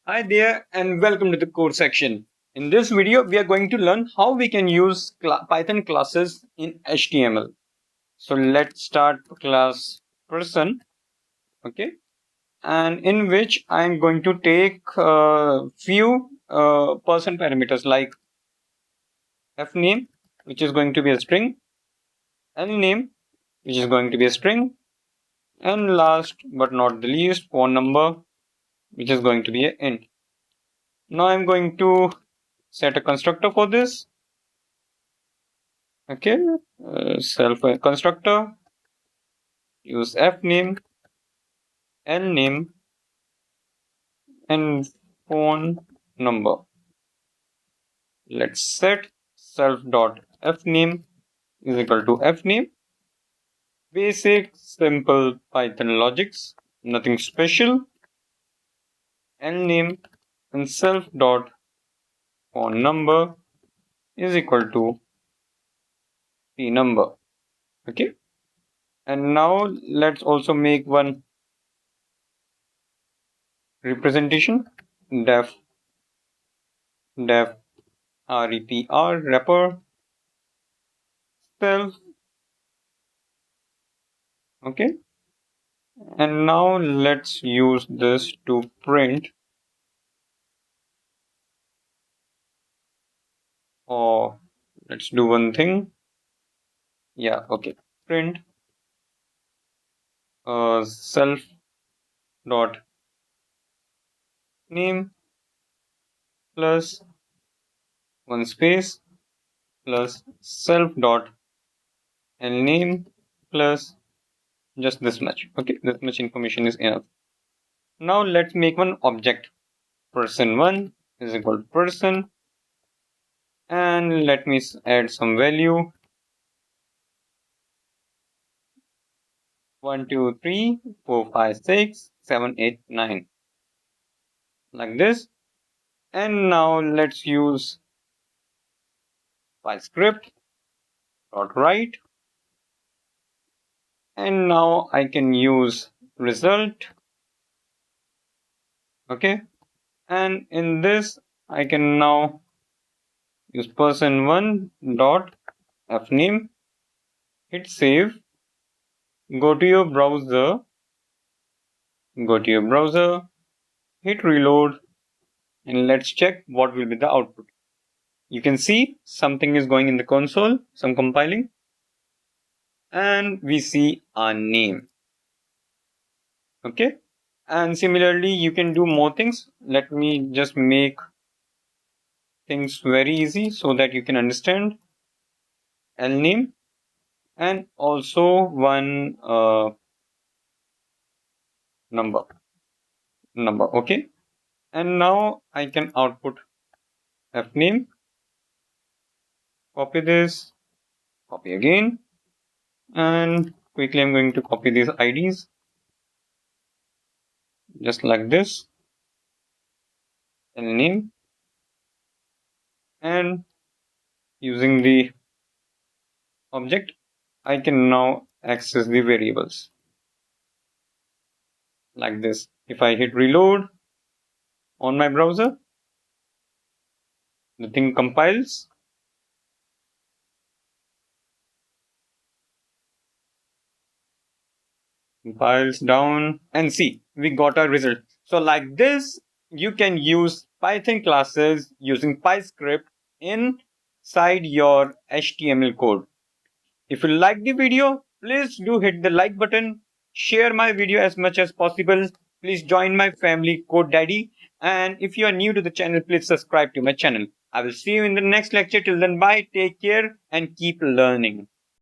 Hi there and welcome to the code section. In this video, we are going to learn how we can use Python classes in HTML. So let's start class person, okay? And in which I'm going to take few person parameters like fname, which is going to be a string, name, which is going to be a string, and last but not the least, phone number, which is going to be an int. Now I'm going to set a constructor for this. Okay, self constructor, use fname, name, and phone number. Let's set self dot fname is equal to fname. Basic simple Python logics, nothing special. Name and self dot phone number is equal to p number. Okay, and now let's also make one representation. Def repr wrapper self. Okay, and now let's use this to print, or let's do one thing. Yeah, okay, print self dot name plus one space plus self dot name plus just this much. Okay, this much information is enough. Now let's make one object. Person1 is equal to person, and let me add some value. 1 2 3 4 5 6 7 8 9, like this. And now let's use pyScript.write, and now I can use result. Okay, and in this I can now use person1 dot fname, hit save, go to your browser, hit reload, and let's check what will be the output. You can see something is going in the console, some compiling, and we see our name. Okay, and similarly you can do more things. Let me just make things very easy so that you can understand. Name and also one number. Okay, and now I can output fname, copy this, copy again, and quickly I'm going to copy these IDs just like this. Name, and using the object I can now access the variables like this. If I hit reload on my browser, the thing compiles, down, and see, we got our result. So like this, you can use Python classes using PyScript inside your HTML code. If you like the video, please do hit the like button, share my video as much as possible. Please join my family, Code Daddy. And if you are new to the channel, please subscribe to my channel. I will see you in the next lecture. Till then, bye, take care, and keep learning.